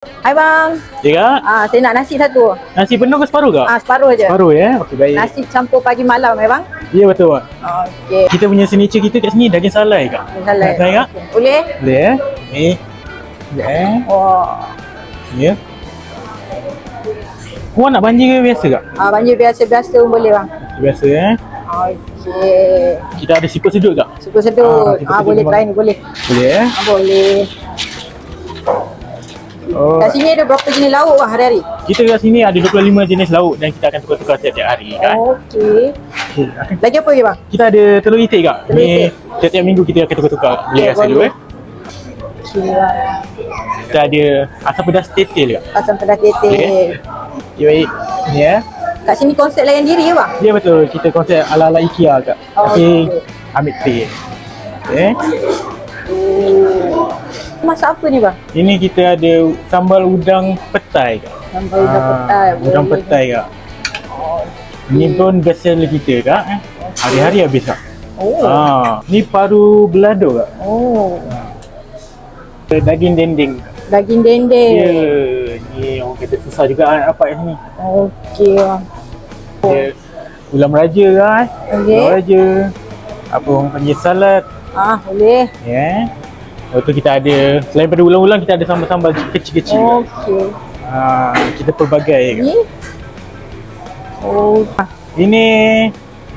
Hai bang. Ya kak? Saya nak nasi satu. Nasi penuh ke separuh kak? Separuh je. Separuh ya? Okey baik. Nasi campur pagi malam ya bang? Ya betul kak. Okey. Kita punya signature kita kat sini daging salai kak. Daging salai. Nak try kak? Okay. Boleh? Boleh ya? Ni. Sekejap Wah. Ya. Awak nak banjir ke biasa kak? Banjir biasa-biasa pun boleh bang. Biasa ya. Okey. Kita ada siput sedut kak? Siput sedut. Siput sedut Boleh memang. try ni boleh. Boleh ya? Boleh. Oh. Kat sini ada berapa jenis lauk bang hari-hari? Kita kat sini ada 25 jenis lauk dan kita akan tukar-tukar tiap-tiap hari kak. Okey. Okey. Lagi apa lagi bang? Kita ada telur itik kak. Telur Ni itik. tiap-tiap minggu kita akan tukar-tukar. Boleh rasa boleh. dulu Okey bang. Kita ada asam pedas tetel kak. Asam pedas tetel. Okey. Ya baik. Ni ya. Kat sini konsep layan diri ya bang? Ya betul, kita konsep ala-ala IKEA kak. Okey. Ambil tray. Okey. Masak apa ni bang? Ini kita ada sambal udang petai kak. Sambal udang petai. Udang boleh. petai kak. Ni pun best seller kita kak. Hari-hari habis kak. Ni paru belado kak. Daging dendeng. Daging dendeng. Ya, ni orang kata susah juga dapat kat sini. Okey bang. Ya, ulam raja kak. Okey. Ulam raja. Apa orang panggil salad. Boleh. Ya. Lepas tu kita ada, selain pada ulang-ulang kita ada sambal-sambal kecil-kecil. Okey. Kita pelbagai kak. Ni? Ini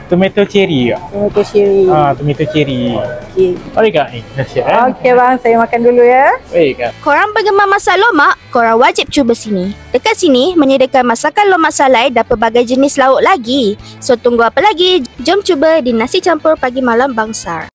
tomato cherry kak. Tomato cherry. Tomato cherry. Okey. Mari kak ni, dah siap Okey bang, saya makan dulu ya. Baik kak. Korang penggemar masak lomak, korang wajib cuba sini. Dekat sini menyediakan masakan lomak salai dan pelbagai jenis lauk lagi. So tunggu apa lagi? Jom cuba di nasi campur pagi malam Bangsar.